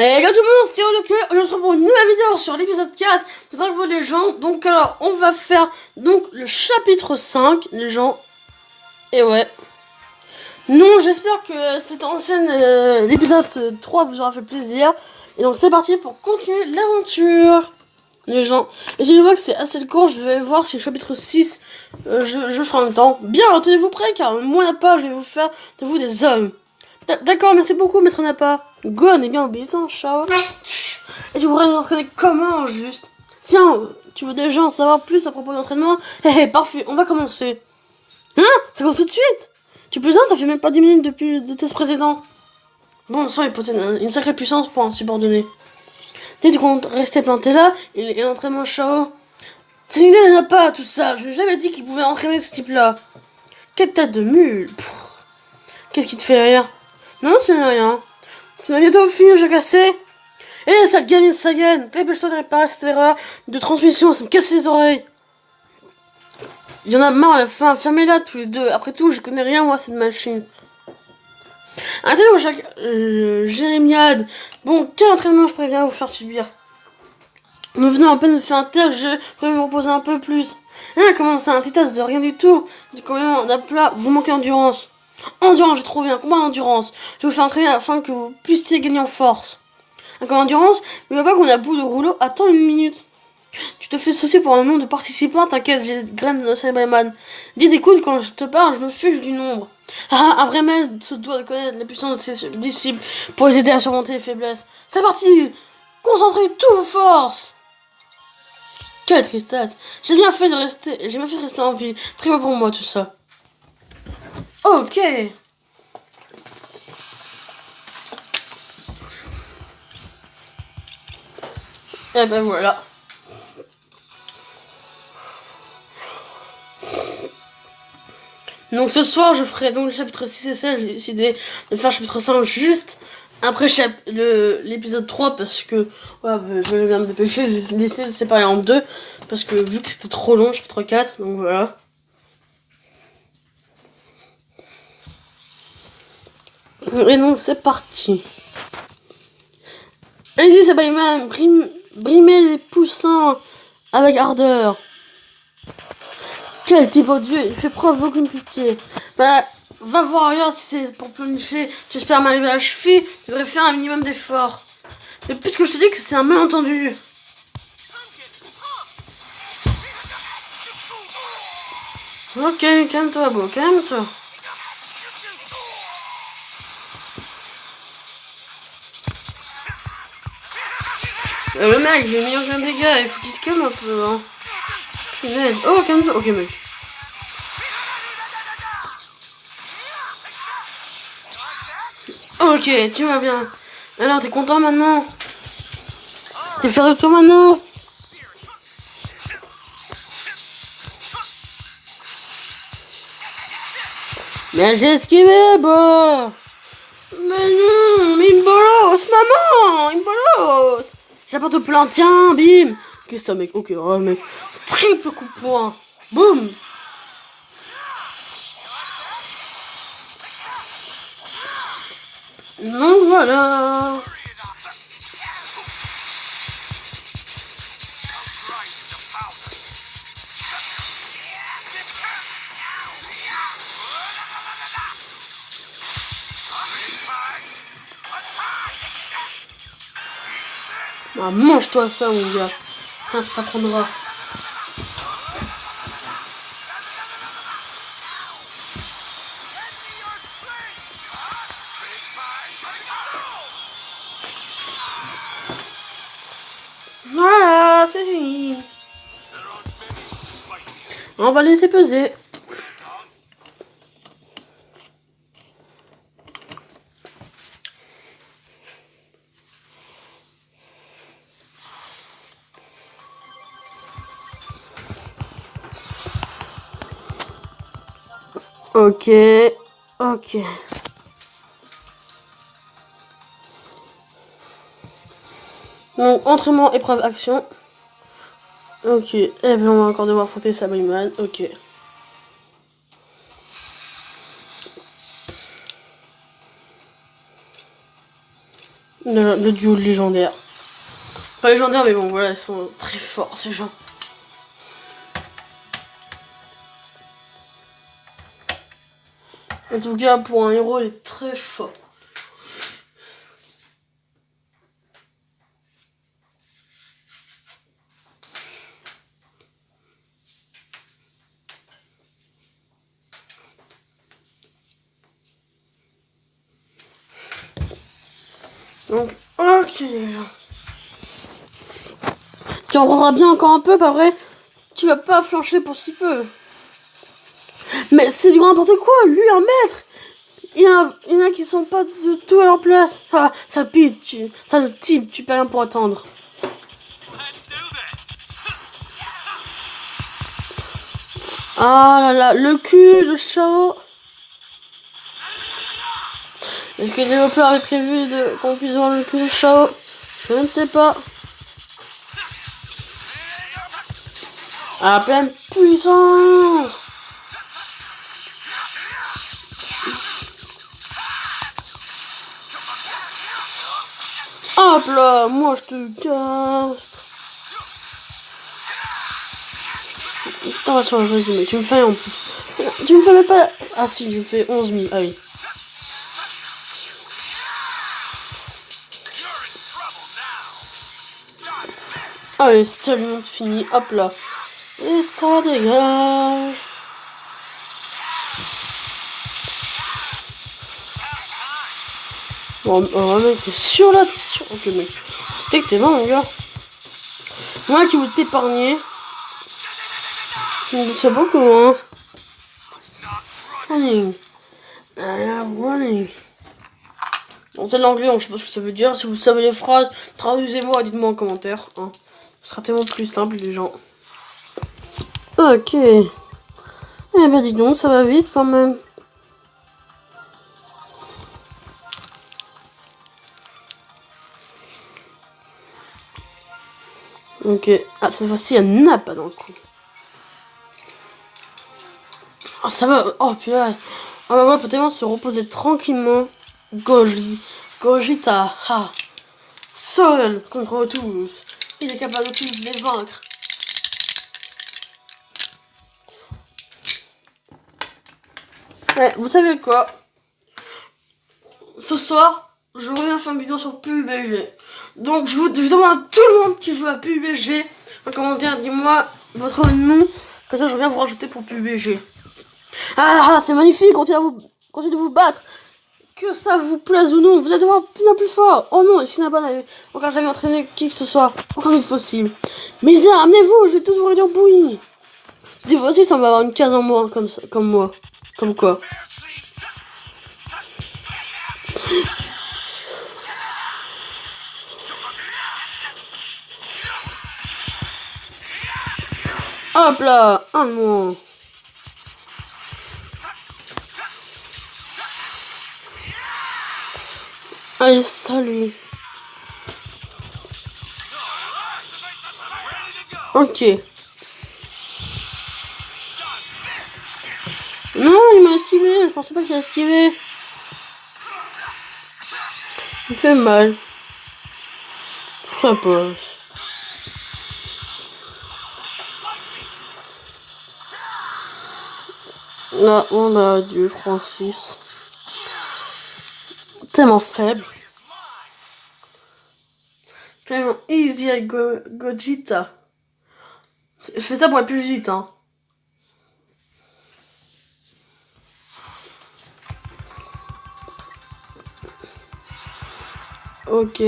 Et yo tout le monde, c'est Oloque, je se retrouve pour une nouvelle vidéo sur l'épisode 4 de Dragon Ball Legends. Donc alors, on va faire donc le chapitre 5, les gens. Et ouais. Non, j'espère que cette ancienne, l'épisode 3 vous aura fait plaisir. Et donc c'est parti pour continuer l'aventure, les gens. Et si je vois que c'est assez court, je vais voir si le chapitre 6, je le ferai en même temps. Bien, tenez-vous prêts, car moi n'a pas, je vais vous faire de vous des hommes. D'accord, merci beaucoup, maître Nappa. Gon est bien obéissant, Shao. Et tu pourrais nous entraîner comment, juste? Tiens, tu veux déjà en savoir plus à propos de l'entraînement? Parfait, on va commencer. Hein? Ça commence tout de suite? Tu plaisantes, ça fait même pas 10 minutes depuis le test précédent. Bon sang, il possède une sacrée puissance pour un subordonné. Tu comptes rester planté là et l'entraînement Shao? C'est une idée de Nappa, tout ça. Je n'ai jamais dit qu'il pouvait entraîner ce type-là. Quelle tête de mule. Qu'est-ce qui te fait rire? Non, c'est rien. Tu vas bientôt finir, j'ai cassé. Eh, sale gamine Saiyan, dépêche-toi de réparer cette erreur de transmission, ça me casse les oreilles. Il y en a marre à la fin, fermez-la tous les deux. Après tout, je connais rien, moi, cette machine. Attendez, chaque Jérémiade. Bon, quel entraînement je pourrais bien vous faire subir? Nous venons à peine de faire un test, je pourrais vous reposer un peu plus. Hein, comment ça, un petit test de rien du tout? Du combien d'un plat, vous manquez d'endurance. Endurance, j'ai trouvé un combat d'endurance. Je vais vous faire entraîner afin que vous puissiez gagner en force. Encore endurance, mais va pas qu'on a bout de rouleau. Attends une minute. Tu te fais soucier pour un nombre de participants, t'inquiète, j'ai des graines de Cyberman. Dis écoute, quand je te parle, je me fiche du nombre. Ah, un vrai maître se doit de connaître la puissance de ses disciples pour les aider à surmonter les faiblesses. C'est parti! Concentrez toutes vos forces! Quelle tristesse! J'ai bien fait de rester en vie. Très bien pour moi tout ça. Ok! Et ben voilà. Donc ce soir je ferai donc le chapitre 6 et 7, j'ai décidé de faire le chapitre 5 juste après l'épisode 3 parce que ouais, je vais bien me dépêcher, j'ai décidé de séparer en deux parce que vu que c'était trop long, chapitre 4, donc voilà. Et donc c'est parti. Allez-y Sabayman, brimez les poussins avec ardeur. Quel type odieux, il fait preuve d'aucune pitié. Bah, va voir ailleurs si c'est pour planifier. J'espère m'arriver à la cheville, je devrais faire un minimum d'efforts. Mais puisque je te dis que c'est un malentendu. Ok, calme-toi, beau, calme-toi. Le mec, j'ai mis aucun dégât, il faut qu'il se calme un peu, hein. Punaise. Oh, calme-toi. Ok, mec. Ok, tu vas bien. Alors, t'es content maintenant? T'es fier de toi maintenant? Mais j'ai esquivé, bah. Mais non, mais il me bolosse, maman, il me bolosse. J'apporte plein, tiens, bim. Qu'est-ce que t'as, mec? Ok, oh, mec. Triple coup de poing. Boum. Donc voilà. Ah, mange-toi ça, mon gars. Ça t'apprendra. Voilà, c'est fini. On va laisser peser. Ok, ok. Donc, entraînement, épreuve, action. Ok, eh bien on va encore devoir foutre Sabayman, ok. Le duo légendaire. Pas légendaire, mais bon, voilà, ils sont très forts, ces gens. En tout cas, pour un héros, il est très fort. Donc, ok, les gens. Tu en prendras bien encore un peu, pas vrai? Tu vas pas flancher pour si peu. Mais c'est du grand n'importe quoi, lui, un maître! Il y en a qui sont pas du tout à leur place. Ah, ça pique, ça le type, tu peux rien pour attendre. Ah là là, le cul, le chat. Est-ce que le développeur avait prévu qu'on puisse voir le cul du chat? Je ne sais pas. À pleine puissance. Hop là, moi je te casse. Putain, vas-y, mais tu me fais en plus. Tu me fais même pas. Ah si, tu me fais 11 000. Ah oui. Allez, salut, on finit. Hop là. Et ça dégage. Bon, mec, t'es sûr là? T'es sûr? Ok, mec. T'es que t'es bon, mon gars. Moi qui voulais t'épargner. Tu me dis ça beaucoup, hein. Running. Running. Bon, c'est l'anglais, je sais pas ce que ça veut dire. Si vous savez les phrases, traduisez-moi, dites-moi en commentaire. Hein. Ce sera tellement plus simple, les gens. Ok. Eh ben, dis donc, ça va vite quand même. Ok. Ah, cette fois-ci, il n'y en a pas dans le coup. Oh, ça va. Oh, putain. Ah, bah, ouais, peut tellement se reposer tranquillement. Gogita. Ha. Seul contre tous. Il est capable de tous les vaincre. Ouais, vous savez quoi? Ce soir, je reviens faire une vidéo sur PUBG. Donc, je demande à tout le monde qui joue à PUBG en commentaire, dis-moi votre nom. Comme ça, je reviens vous rajouter pour PUBG. Ah, c'est magnifique, continuez de vous battre. Que ça vous plaise ou non, vous allez devoir bien plus fort. Oh non, et Cinnabon n'avait encore jamais entraîné qui que ce soit. Encore plus possible. Mais ça, amenez-vous, je vais tous vous réduire bouillie. Dis aussi, ça va avoir une case en moins comme ça, comme moi. Comme quoi. Hop là, un moins. Allez, salut. Ok. Non, il m'a esquivé. Je pensais pas qu'il a esquivé. Il me fait mal. Ça passe. Là, on a du Francis. Tellement faible. Tellement easy avec Gogeta. Je fais ça pour aller plus vite, hein. Ok.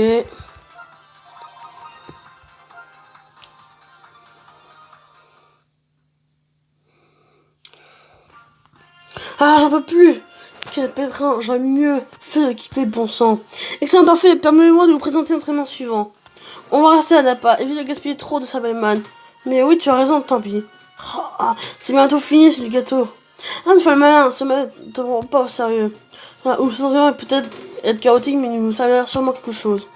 Ah, j'en peux plus. Quel pétrin, j'aurais mieux fait de quitter le bon sang. Excellent, parfait, permettez-moi de vous présenter l'entraînement suivant. On va rester à Napa, évite de gaspiller trop de Sabelman. Mais oui, tu as raison, tant pis. Ah, c'est bientôt fini, c'est du gâteau. Ah, ne fais le malin, se mettre pas au sérieux. Ah, ou ce peut-être être chaotique, mais il nous servira sûrement quelque chose.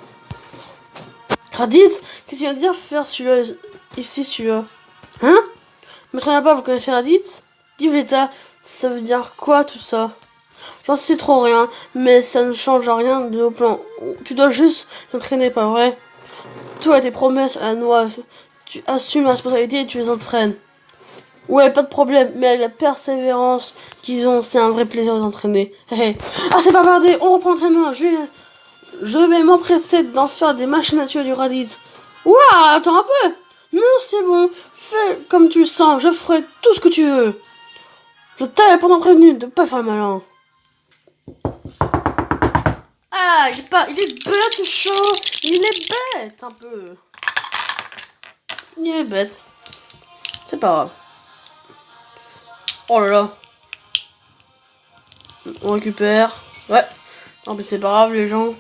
Raditz, qu'est-ce que tu viens de dire faire celui-là, ici, celui-là? Hein? Maître Napa, vous connaissez Raditz? Dis Veta, ça veut dire quoi tout ça? J'en sais trop rien, mais ça ne change rien de nos plans. Tu dois juste t'entraîner, pas vrai? Toi et tes promesses à la noix, tu assumes la responsabilité et tu les entraînes. Ouais, pas de problème, mais avec la persévérance qu'ils ont, c'est un vrai plaisir de s'entraîner. Ah, c'est pas bardé, on reprend l'entraînement. Je vais m'empresser d'en faire des machines à tuer du radis. Ouah, attends un peu. Non, c'est bon, fais comme tu le sens, je ferai tout ce que tu veux. Je t'avais pourtant prévenu de pas faire le malin. Ah, il est bête, chaud. Il est bête, un peu. Il est bête. C'est pas grave. Oh là là. On récupère. Ouais. Non, mais c'est pas grave, les gens.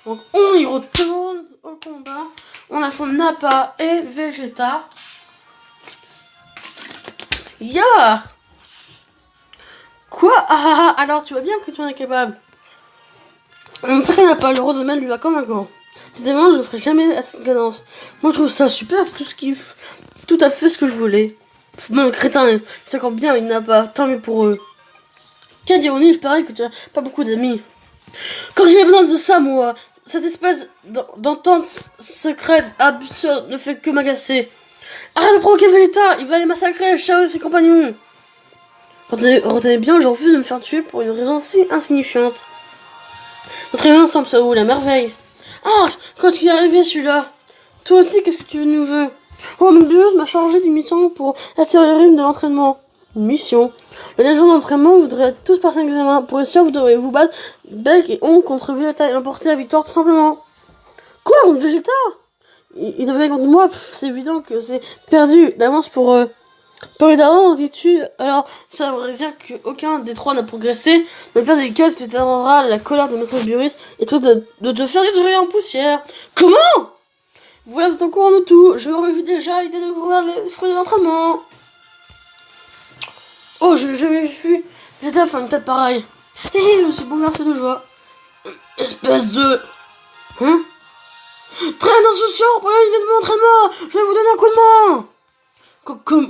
Donc, on y retourne au combat. On affronte Nappa et Vegeta. Ya. Quoi? Alors tu vois bien que tu en es capable. On sait qu'il n'a pas le rôle de lui va comme un gant. C'était vraiment, je le ferai jamais à cette cadence. Moi, je trouve ça super, c'est tout ce qu'il tout à fait ce que je voulais. Bon, crétin, c'est encore bien, il n'a pas. Tant mieux pour eux. Quelle ironie, je parie que tu as pas beaucoup d'amis. Quand j'ai besoin de ça, moi, cette espèce d'entente secrète absurde ne fait que m'agacer. Arrête de provoquer Vegeta, il va les massacrer, Shao et ses compagnons. Retenez bien, je refuse de me faire tuer pour une raison si insignifiante. Notre réunion ensemble, ça où la merveille. Ah, quand est-ce qu'il est arrivé celui-là? Toi aussi, qu'est-ce que tu nous veux? Oh, mon dieu, m'a chargé d'une mission pour assurer le rythme de l'entraînement. Une mission. Le légion d'entraînement voudrait tous passer un examen. Pour réussir, vous devrez vous battre bec et ongle contre Vegeta et emporter la victoire tout simplement. Quoi, contre Vegeta? Il devait contre moi, c'est évident que c'est perdu d'avance pour eux. Perdu d'avance, dis-tu? Alors, ça voudrait dire qu'aucun des trois n'a progressé. Dans le pire des cas, tu t'attendras la colère de Maître Buris et toi de te faire détruire en poussière. Comment? Voilà, vous êtes au courant de tout. Je revis déjà l'idée de couvrir les fruits de l'entraînement. Oh, je n'ai jamais vu Vegeta faire une tête pareille. Je me suis bouleversé de joie. Espèce de... Hein? Très insouciant, prenez l'idée de mon entraînement. Je vais vous donner un coup de main.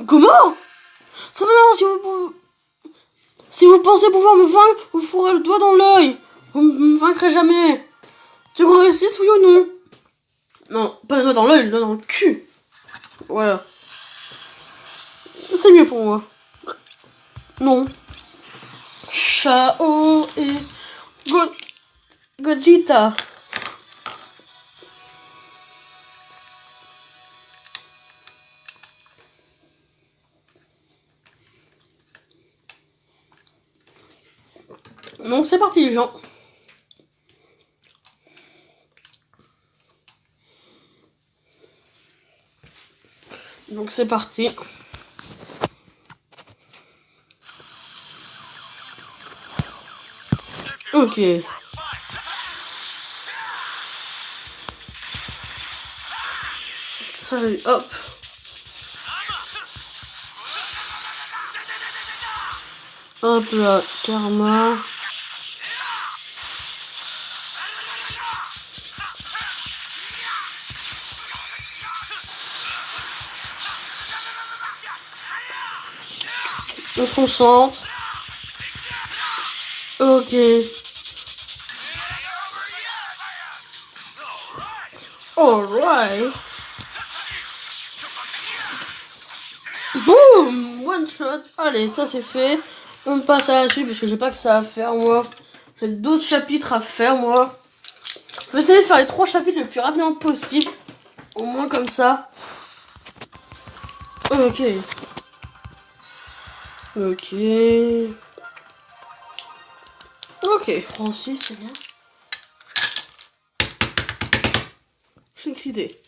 Comment? Ça maintenant, si vous pensez pouvoir me vaincre, vous fourrez le doigt dans l'œil. Vous ne me vaincrez jamais. Tu qu'on réussisse, oui ou non? Non, pas le doigt dans l'œil, le doigt dans le cul. Voilà. C'est mieux pour moi. Non. Chao et Gogeta. Donc c'est parti les gens. Donc c'est parti. Ok. Salut, hop. Hop là, karma. On se concentre. Ok. Alright. Boum! One shot. Allez, ça c'est fait. On passe à la suite parce que j'ai pas que ça à faire moi. J'ai d'autres chapitres à faire moi. Je vais essayer de faire les 3 chapitres le plus rapidement possible. Au moins comme ça. Ok. Ok. Ok. Francis, c'est bien. Je suis excité.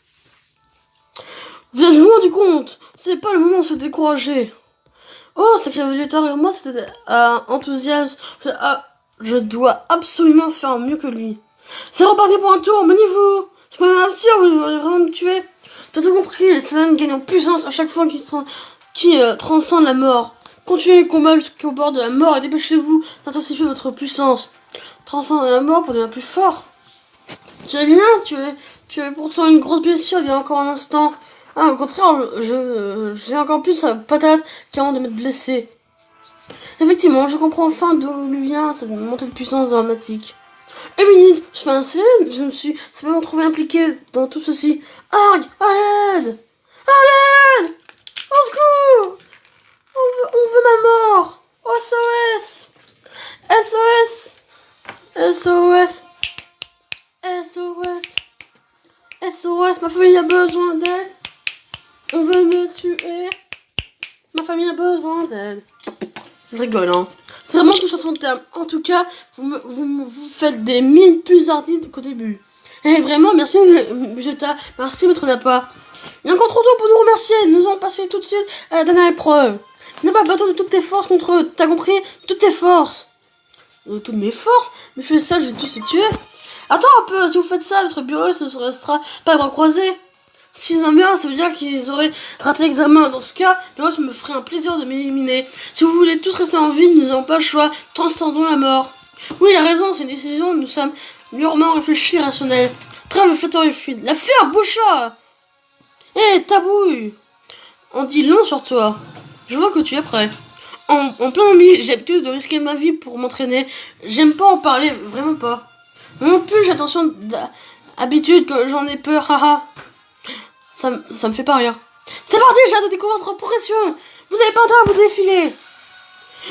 Vous avez vous rendu compte? C'est pas le moment de se décourager. Oh, sacré végétarien, moi c'était enthousiasme. Je dois absolument faire mieux que lui. C'est reparti pour un tour, maniez-vous. C'est quand même absurde, vous voulez vraiment me tuer. T'as tout compris, les Saiyans gagnent en puissance à chaque fois qu'ils transcendent la mort. Continuez le combat jusqu'au bord de la mort et dépêchez-vous d'intensifier votre puissance. Transcendre la mort pour devenir plus fort. Tu es bien, tu es pourtant une grosse blessure il y a encore un instant. Ah, au contraire, j'ai encore plus la patate qui a de m'être blessé. Effectivement, je comprends enfin d'où lui vient cette montée de puissance dramatique. Une minute, je suis pas un célèbre, je me suis simplement trouvé impliqué dans tout ceci. Arg, à l'aide! À l'aide! Au secours! On veut ma mort! SOS! SOS! SOS! SOS! SOS, ma famille a besoin d'aide! On veut me tuer! Ma famille a besoin d'aide! Je rigole, hein. C'est vraiment tout sur son terme. En tout cas, vous faites des mines plus ardides qu'au début. Et vraiment, merci Vegeta, merci Maître Nappa. Il y a encore trop tôt pour nous remercier. Nous allons passer tout de suite à la dernière épreuve. Nappa, bateau de toutes tes forces contre eux. T'as compris? Toutes tes forces. Toutes mes forces? Mais fais ça, je vais tous les tuer. Attends un peu, si vous faites ça, votre bureau se restera pas les bras croisés. S'ils ont bien, ça veut dire qu'ils auraient raté l'examen. Dans ce cas, ça me ferait un plaisir de m'éliminer. Si vous voulez tous rester en vie, nous n'avons pas le choix. Transcendons la mort. Oui, il a raison, c'est une décision. Nous sommes mûrement réfléchis, rationnels. Trêve flatteur et fluide. La faire, Boucha! Hé, Tabouille! On dit long sur toi. Je vois que tu es prêt. En plein milieu, j'ai l'habitude de risquer ma vie pour m'entraîner. J'aime pas en parler, vraiment pas. Non plus, j'ai attention d'habitude, j'en ai peur, haha. Ça me fait pas rire. C'est parti, j'ai hâte de découvrir votre progression. Vous avez pas intérêt à vous défiler.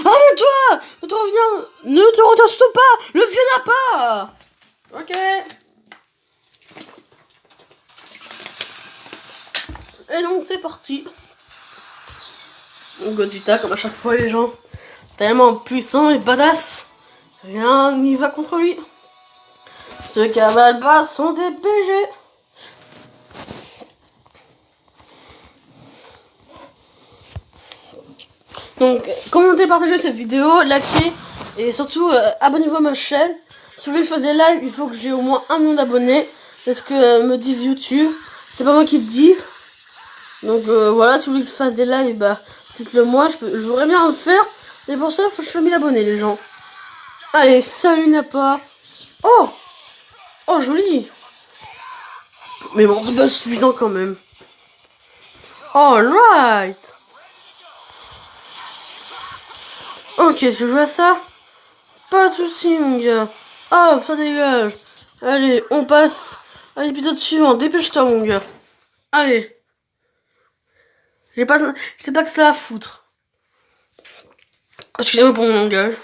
Arrête-toi! Ne te retiens surtout pas. Le vieux n'a pas. Ok. Et donc c'est parti. Gogeta, comme à chaque fois les gens, tellement puissant et badass, rien n'y va contre lui. Ceux qui avalent pas sont des BG. Donc, commentez, partagez cette vidéo, likez et surtout abonnez-vous à ma chaîne. Si vous voulez que je fasse des lives, il faut que j'ai au moins 1 million d'abonnés. C'est ce que me disent YouTube. C'est pas moi qui le dis. Donc voilà, si vous voulez que je fasse des lives, bah dites-le moi. Je voudrais bien en faire. Mais pour ça, il faut que je sois 1000 abonnés, les gens. Allez, salut Nappa. Oh! Oh, joli. Mais bon, c'est pas suffisant quand même. Alright. Ok, tu joues à ça? Pas de soucis, mon gars. Hop, ça dégage. Allez, on passe à l'épisode suivant. Dépêche-toi, mon gars. Allez. J'ai pas que ça à foutre. Excusez-moi pour mon langage.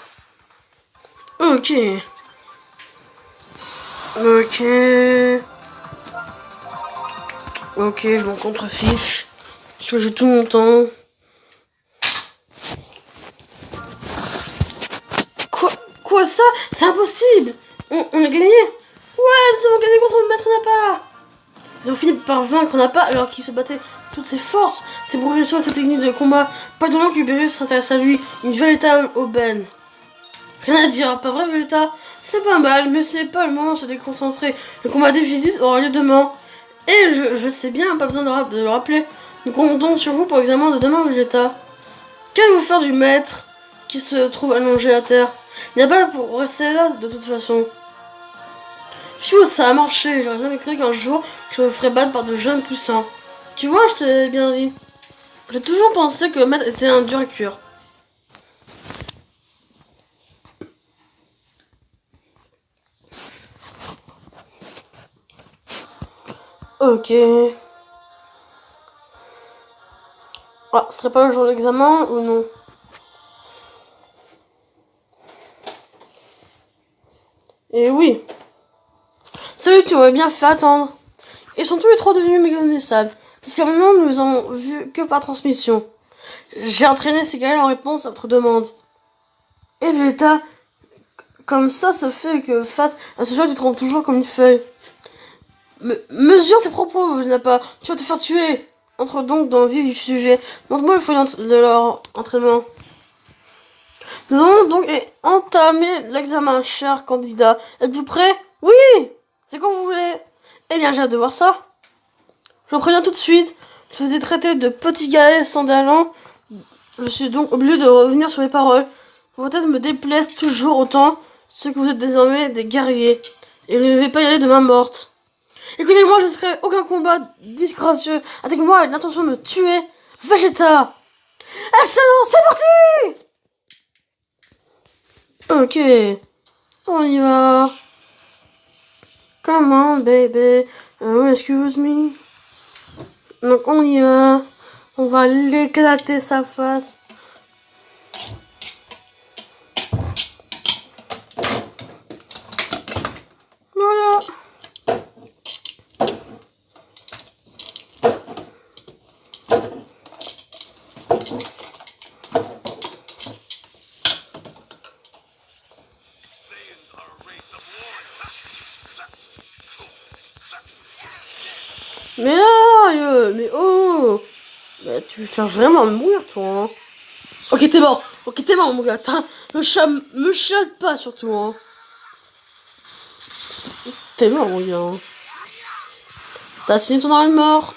Ok. Ok. Ok, je m'en contrefiche. Parce que j'ai tout mon temps. Quoi ça? C'est impossible! On a gagné! Ouais, nous avons gagné contre le maître Nappa! Ils ont fini par vaincre Nappa alors qu'il se battait toutes ses forces. C'est pour réussir cette technique de combat. Pas de moment que Beerus s'intéresse à lui. Une véritable aubaine. Rien à dire, pas vrai Vegeta? C'est pas mal, mais c'est pas le moment de se déconcentrer. Le combat déficit aura lieu demain. Et je sais bien, pas besoin de le rappeler. Nous comptons sur vous pour l'examen de demain, Vegeta. Qu'allez-vous faire du maître qui se trouve allongé à terre? Il n'y a pas pour rester là de toute façon. Phew, ça a marché. J'aurais jamais cru qu'un jour je me ferais battre par de jeunes poussins. Tu vois, je te l'ai bien dit. J'ai toujours pensé que le maître était un dur à cuire. Ok. Ah, ce serait pas le jour de l'examen ou non? Eh oui. Salut, tu m'avais bien fait attendre. Ils sont tous les trois devenus méconnaissables. Puisqu'à un moment, nous les avons vus que par transmission. J'ai entraîné ces gars en réponse à votre demande. Et Vegeta, comme ça se fait que face à ce jeu, tu te rends toujours comme une feuille. Mesure tes propos, Nappa. Tu vas te faire tuer. Entre donc dans le vif du sujet. Montre-moi le fruit de leur entraînement. Nous allons donc entamer l'examen, cher candidat. Êtes-vous prêt? Oui! C'est quand vous voulez. Eh bien, j'ai hâte de voir ça. Je vous préviens tout de suite. Je vous ai traité de petit galet sans talent. Je suis donc obligé de revenir sur mes paroles. Vos têtes me déplaisent toujours autant, ce que vous êtes désormais des guerriers. Et je ne vais pas y aller de main morte. Écoutez-moi, je ne serai aucun combat disgracieux. Avec moi, l'intention de me tuer. Vegeta! Excellent, c'est parti! Ok, on y va. Come on, baby. Excuse me. Donc on y va. On va l'éclater sa face. Voilà. Mais là, mais oh! Bah, tu cherches vraiment à me mourir, toi, hein. Ok, t'es mort. Ok, t'es mort, mon gars. Me chale pas, surtout, hein. T'es mort, mon gars, hein. T'as signé ton arrêt de mort.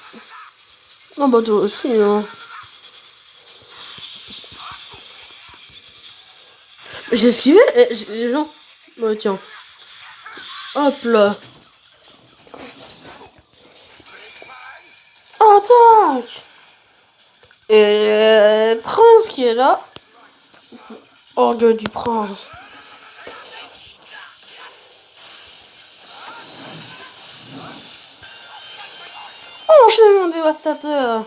Non, bah, toi aussi, hein. J'ai esquivé les gens. Ouais, tiens. Hop là. Attaque. Et Trunks qui est là. Orgueil du prince. Enchaînement dévastateur.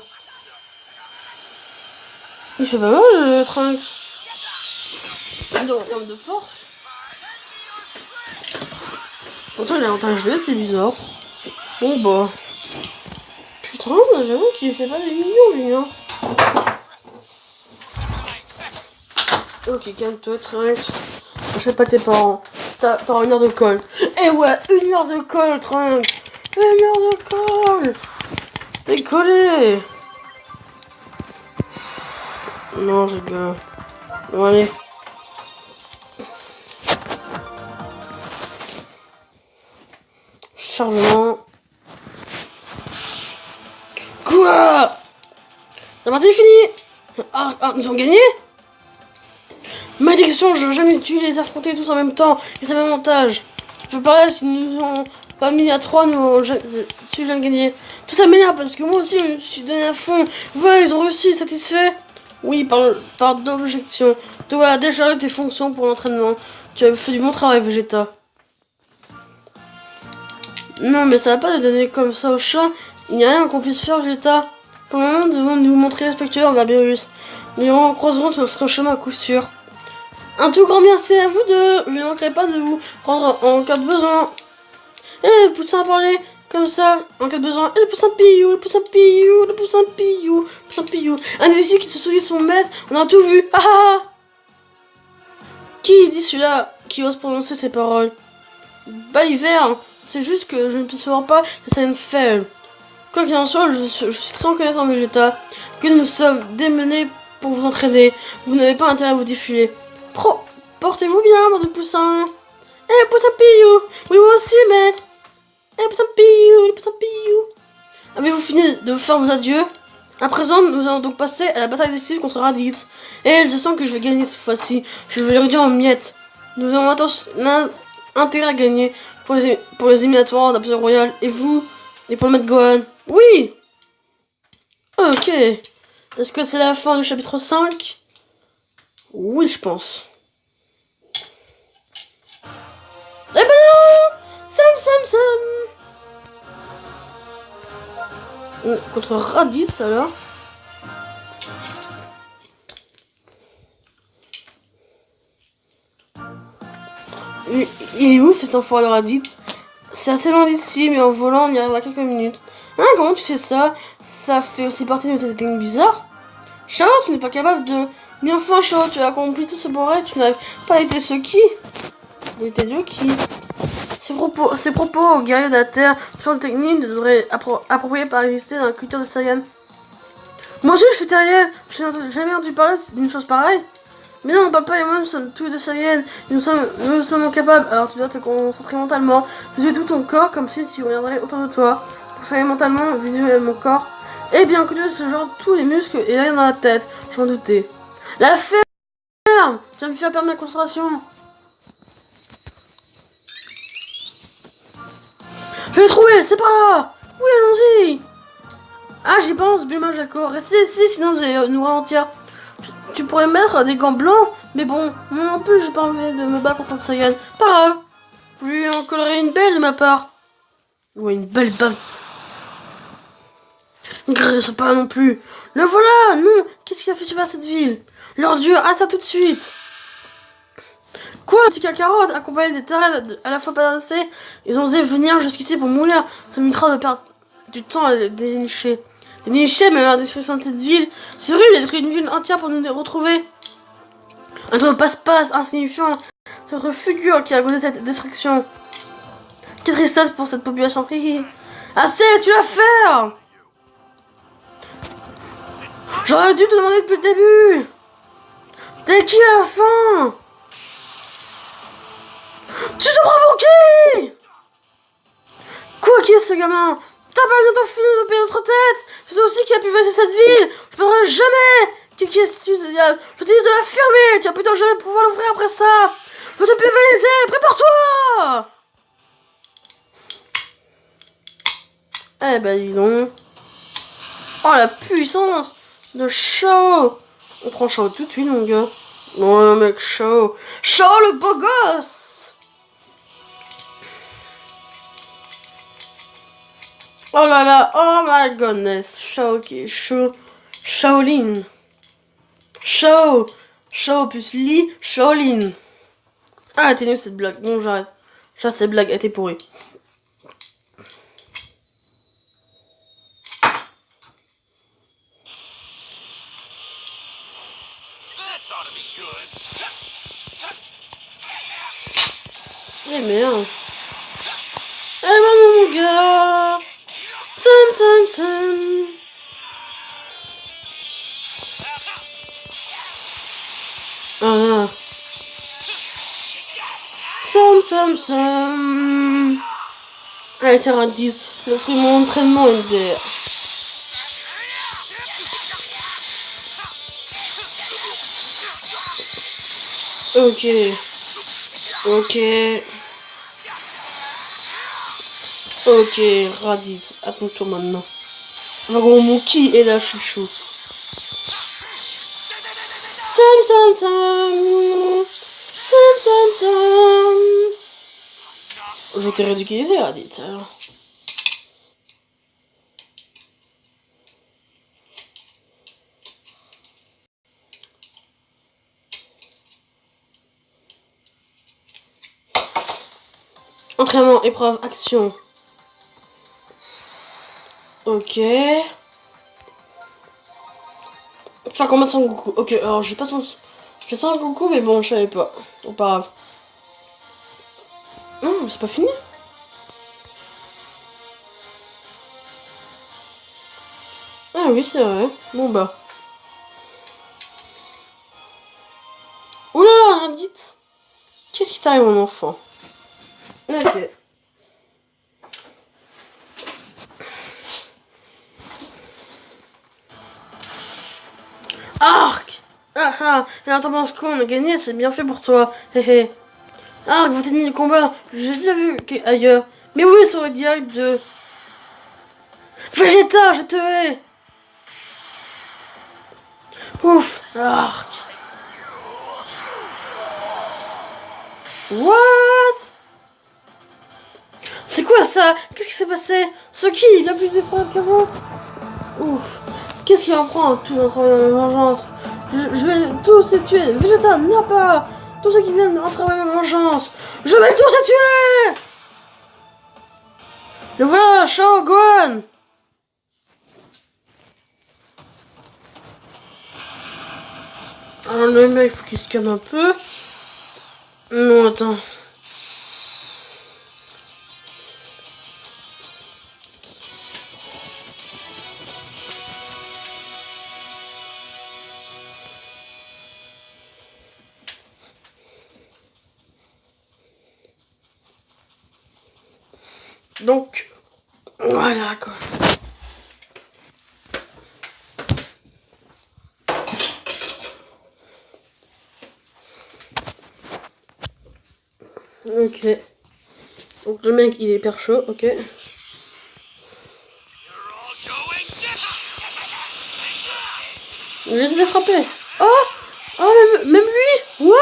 Il fait pas mal le Trunks. En termes de force. Pourtant il a un jeu, c'est bizarre. Bon bah. Putain, j'avoue qu'il fait pas des millions lui, hein. Ok, calme-toi, Trunks. Achète pas tes parents. T'auras 1 heure de colle. Eh ouais, 1 heure de colle, Trunks. 1 heure de colle. T'es collé. Non, j'ai bien. Bon, allez. Chargement. Quoi? La partie est finie. Ah, nous avons gagné? Malédiction, je n'ai jamais dû les affronter tous en même temps. Et ça fait montage. Tu peux parler si nous n'ont pas mis à 3, nous si jamais gagné. Tout ça m'énerve parce que moi aussi je me suis donné à fond. Voilà, ils ont réussi, satisfait? Oui, par d'objection. Tu dois décharger tes fonctions pour l'entraînement. Tu as fait du bon travail, Vegeta. Non, mais ça va pas de donner comme ça au chat. Il n'y a rien qu'on puisse faire, Vegeta. Pour le moment, nous devons nous montrer respectueux envers Beerus. Nous croiserons notre chemin à coup sûr. Un tout grand merci à vous deux. Je ne manquerai pas de vous prendre en cas de besoin. Et le poussin à parler comme ça, en cas de besoin. Et le poussin piou, le poussin piou, le poussin piou, le poussin piou. Un des ici qui se souvient de son maître, on a tout vu. Ah ah. Qui dit celui-là qui ose prononcer ces paroles? Baliver, c'est juste que je ne puisse voir pas que c'est une faible. Quoi qu'il en soit, je suis très reconnaissant, Vegeta, que nous sommes démenés pour vous entraîner. Vous n'avez pas intérêt à vous défiler. Portez-vous bien, bande de poussins. Eh, poussin piou. Oui, moi aussi, maître. Eh, poussin piou, poussin piou. Avez-vous fini de faire vos adieux? À présent, nous allons donc passer à la bataille décisive contre Raditz. Et je sens que je vais gagner cette fois-ci. Je vais le réduire en miettes. Nous avons intérêt à gagner pour les éliminatoires d'un Battle Royale. Et vous? Et pour le maître Gohan? Oui! Ok. Est-ce que c'est la fin du chapitre 5? Oui, je pense. Eh ben non! Sam! Contre Raditz, alors? Il est où cet enfant de Raditz? C'est assez loin d'ici, mais en volant, on y arrive à quelques minutes. Hein, comment tu sais ça? Ça fait aussi partie de tes techniques bizarres? Charlotte, tu n'es pas capable de... Mais enfin, Charlotte, tu as accompli tout ce beau rêve, tu n'as pas été ce qui? Il était Dieu qui? Ces propos, guerriers de la Terre, ce genre de technique devraient approprier par exister dans la culture de Saiyan. Moi aussi, je suis terrien. Je n'ai jamais entendu parler d'une chose pareille. Mais non, papa et moi, nous sommes tous deux Saiyans. Nous sommes incapables. Alors tu dois te concentrer mentalement. Visualiser tout ton corps comme si tu regarderais autour de toi. Pour travailler mentalement, visualiser mon corps. Eh bien, écoutez, ce genre, tous les muscles et rien dans la tête. Je m'en doutais. La ferme! Tu vas me faire perdre ma concentration. Je l'ai trouvé, c'est par là. Oui, allons-y. Ah, j'y pense, bien mal, d'accord. Restez ici, sinon vous allez nous ralentir. Tu pourrais mettre des gants blancs, Mais bon, moi non plus, j'ai pas envie de me battre contre Sagan. Pas grave. Vous lui en collerez une belle de ma part. Ouais, une belle batte. Ne graisse pas non plus. Le voilà, non. Qu'est-ce qu'il a fait sur cette ville? Leur dieu, hâte ça tout de suite. Quoi, petit cacarotte, accompagné des terrelles à la fois balancés, ils ont osé venir jusqu'ici pour mourir. Ça m'évitera de perdre du temps à les dénicher. Dénicher, mais la destruction de cette ville. C'est vrai, il a détruit une ville entière pour nous retrouver. Un tour de passe-passe insignifiant. C'est notre figure qui a causé cette destruction. Quelle tristesse pour cette population. Assez, tu l'as fait. J'aurais dû te demander depuis le début. T'es qui à la fin? Tu te prends qui? Quoi qui est ce gamin? T'as pas bientôt fini de payer notre tête? C'est toi aussi qui a pu passer cette ville. Je ne pardonnerai jamais. Qui est-ce que tu... Je te dis de la fermer. Tu vas plutôt jamais pouvoir l'ouvrir après ça. Je vais te pulvériser. Prépare-toi. Eh ben dis donc. Oh la puissance de Shao. On prend Shao tout de suite mon gars. Non mec, Shao. Shao le beau gosse. Oh là là, oh my goodness. Shao qui est chaud. Shaolin. Shao. Shao plus Li. Shaolin. Ah, t'es nul cette blague. Bon, j'arrête. Ça, cette blague était pourrie. Eh merde. Eh ben non mon gars. Sam. Ah là. Sam. Allez, Taradis, je ferai mon entraînement MDR. Ok, Raditz, attends-toi maintenant. Genre mon qui est là, chouchou. Sam. Je t'ai ridiculisé, Raditz, alors. Entraînement, épreuve, action. Ok. Enfin, combat de Son Goku. Ok, alors j'ai pas son... J'ai Son Goku, mais bon, je savais pas. Bon, pas grave. Non, c'est pas fini. Ah oui, c'est vrai. Bon bah. Oula, Raditz. Qu'est-ce qui t'arrive, mon enfant? Ok. Arc! Et alors t'en penses quoi? On a gagné, c'est bien fait pour toi. Hé. Arc, vous tenez le combat. J'ai déjà vu ailleurs. Mais oui, sur le direct de... Vegeta, je te hais! Ouf! Arc! What? C'est quoi ça? Qu'est-ce qui s'est passé? Soki, il a plus d'effraction qu'avant. Ouf! Qu'est-ce qu'il en prend? Tout en travaillant dans ma vengeance. Je vais tous les tuer. Vegeta, n'y a pas. Tous ceux qui viennent entraver ma vengeance. Je vais tous les tuer. Le voilà, Shao Gohan. Alors le mec, faut qu'il se calme un peu. Non, attends. Donc, voilà quoi. Ok. Donc le mec il est hyper chaud, ok. Laisse-les frapper. Oh! Oh, même lui? What?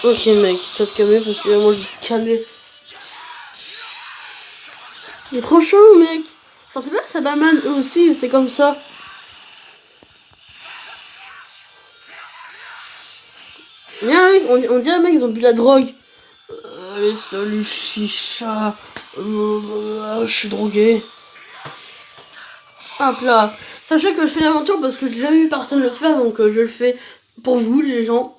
Ok mec, tu vas te calmer parce que moi je vais te calmer. Il est trop chaud mec. Enfin c'est pas que Sabaman eux aussi ils étaient comme ça. Bien mec, on dirait mec ils ont bu la drogue. Allez salut chicha. Je suis drogué. Hop là. Sachez que je fais l'aventure parce que j'ai jamais vu personne le faire donc je le fais pour vous les gens.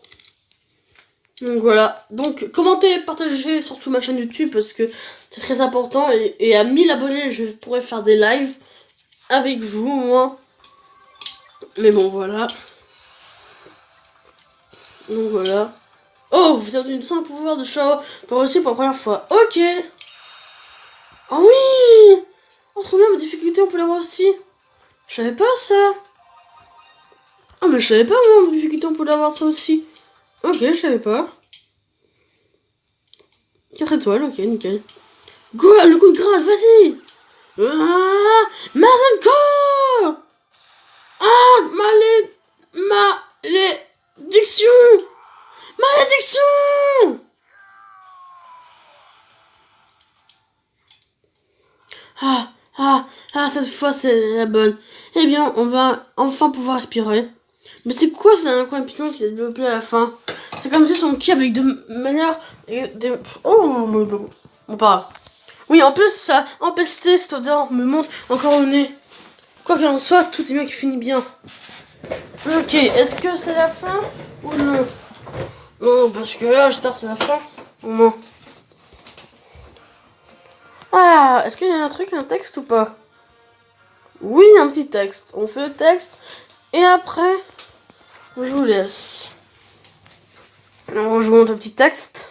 Donc voilà, donc commentez, partagez surtout ma chaîne YouTube parce que c'est très important et à 1000 abonnés je pourrais faire des lives avec vous moi. Mais bon voilà. Donc voilà. Oh, vous êtes une simple pouvoir de chat pour aussi pour la première fois. Ok. Oh oui. Oh trop bien, ma difficulté on peut l'avoir aussi. Je savais pas ça. Ah mais je savais pas moi, ma difficulté on peut l'avoir ça aussi. Ok, je savais pas. 4 étoiles, ok, nickel. Go, le coup de grâce, vas-y. Ah, Mazenko. Ah, malédiction. Malédiction. Cette fois c'est la bonne. Eh bien, on va enfin pouvoir respirer. Mais c'est quoi cette incroyable puissance qui est développée à la fin? C'est comme si son ki avec de manière... Oh, bon, pas grave. Oui, en plus, ça empesté, cette odeur me monte encore au nez. Quoi qu'il en soit, tout est bien qui finit bien. Ok, est-ce que c'est la fin ou non? Non, parce que là, j'espère que c'est la fin. Non. Ah, est-ce qu'il y a un truc, un texte ou pas? Oui, un petit texte. On fait le texte et après, je vous laisse. Alors, je vous montre le petit texte.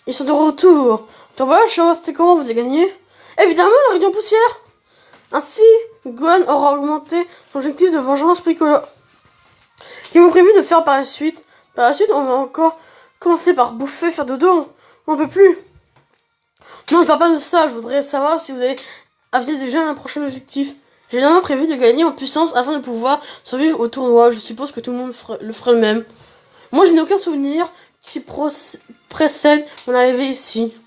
Ils sont de retour. Donc voilà, je sais c'était comment vous avez gagné. Évidemment, la réunion poussière. Ainsi, Gohan aura augmenté son objectif de vengeance Piccolo. Qu'ils ont prévu de faire par la suite. Par la suite, on va encore commencer par bouffer, faire dodo. On peut plus. Non, je parle pas de ça. Je voudrais savoir si vous aviez déjà un prochain objectif. J'ai bien prévu de gagner en puissance afin de pouvoir survivre au tournoi. Je suppose que tout le monde le ferait le même. Moi, je n'ai aucun souvenir qui précède mon arrivée ici.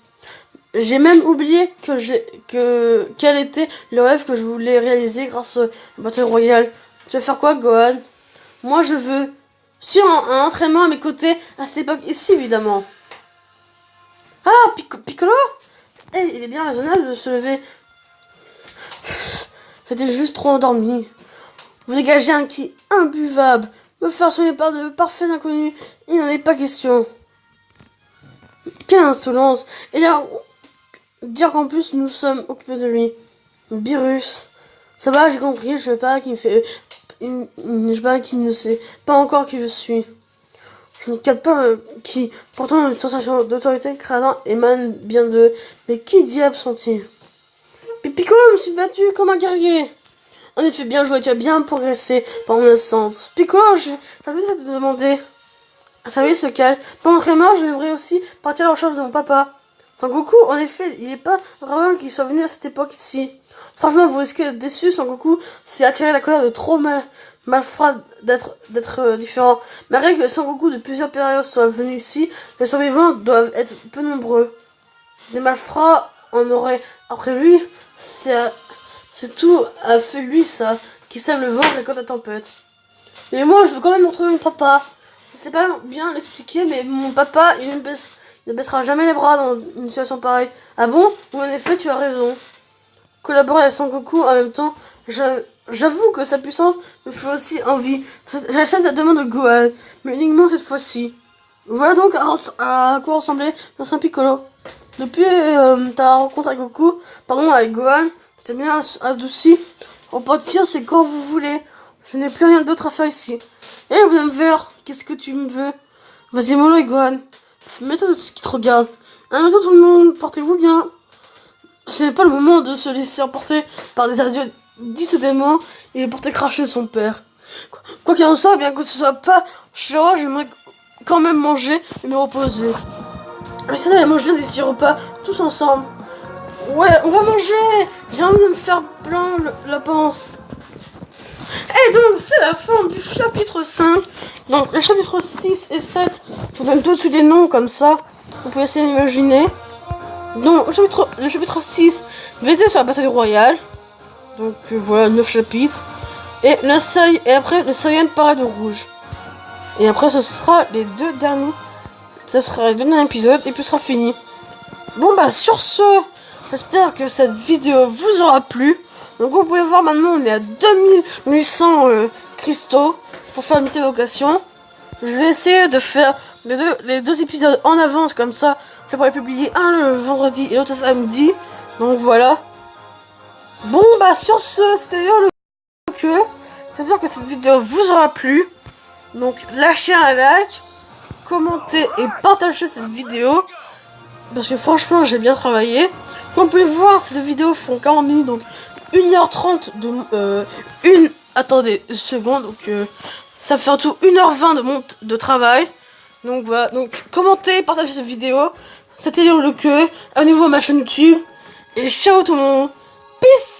J'ai même oublié quel était le rêve que je voulais réaliser grâce au Battle Royale. Tu vas faire quoi, Gohan? Moi, je veux suivre un entraînement à mes côtés à cette époque ici, évidemment. Ah, Piccolo? Eh, il est bien raisonnable de se lever. J'étais juste trop endormi. Vous dégagez un ki imbuvable. Me faire soigner par de parfaits inconnus, il n'en est pas question. Quelle insolence! Et dire qu'en plus nous sommes occupés de lui. Beerus. Ça va, j'ai compris, je sais pas qui me fait. Je sais pas qui ne sait pas encore qui je suis. Je ne capte pas qui. Pourtant, une sensation d'autorité écrasante émane bien d'eux. Mais qui diable sont-ils? Piccolo, je me suis battu comme un guerrier. En effet, bien joué, tu as bien progressé par mon absence. Piccolo, j'avais à te demander. Salut ce calme. Pendant l'entraînement, j'aimerais aussi partir à la recherche de mon papa. Sangoku, en effet, il n'est pas vraiment qu'il soit venu à cette époque ici. Franchement, vous risquez d'être déçu, Sangoku, c'est attirer la colère de trop malfrats d'être différent. Malgré que Sangoku de plusieurs périodes soit venu ici, les survivants doivent être peu nombreux. Des malfrats en auraient après lui, c'est tout a fait lui ça, qui sème le vent et quand la tempête. Mais moi, je veux quand même retrouver mon papa. Je sais pas bien l'expliquer, mais mon papa, il ne baissera jamais les bras dans une situation pareille. Ah bon? Ou en effet, tu as raison. Collaborer avec Sangoku en même temps, j'avoue que sa puissance me fait aussi envie. J'accepte la demande de Gohan, mais uniquement cette fois-ci. Voilà donc à quoi ressemblait l'ancien Piccolo. Depuis ta rencontre avec Goku, pardon, avec Gohan, tu t'es bien adouci. Repartir, c'est quand vous voulez. Je n'ai plus rien d'autre à faire ici. Eh, Madame Vert, qu'est-ce que tu me veux? Vas-y, mollo et Gohan. Mets-toi de tout ce qui te regarde. À bientôt tout le monde, portez-vous bien. Ce n'est pas le moment de se laisser emporter par des adieux décidément. Il est porté cracher de son père. Quoi qu'il en soit, bien que ce soit pas chaud, j'aimerais quand même manger et me reposer. Mais si on allait manger des repas tous ensemble. Ouais, on va manger. J'ai envie de me faire plein la panse. Et donc, c'est la fin du chapitre 5. Donc, le chapitre 6 et 7, je vous donne tout de suite des noms comme ça. Vous pouvez essayer d'imaginer. Donc, le chapitre 6, VT sur la bataille royale. Donc, voilà, 9 chapitres. Et après, le Saiyan parade rouge. Et après, ce sera les deux derniers. Ce sera les deux derniers épisodes et puis ce sera fini. Bon, bah, sur ce, j'espère que cette vidéo vous aura plu. Donc vous pouvez voir maintenant on est à 2800 cristaux pour faire une petite évocation. Je vais essayer de faire les deux épisodes en avance comme ça. Je pourrais publier un le vendredi et l'autre samedi. Donc voilà. Bon bah sur ce c'était le que. J'espère que cette vidéo vous aura plu. Donc lâchez un like, commentez et partagez cette vidéo. Parce que franchement j'ai bien travaillé. Comme vous pouvez voir ces deux vidéos font 40 minutes donc 1h30 de attendez une seconde, donc ça fait en tout 1h20 de travail. Donc voilà, donc commentez, partagez cette vidéo. C'était le que, abonnez-vous à ma chaîne YouTube. Et ciao tout le monde. Peace.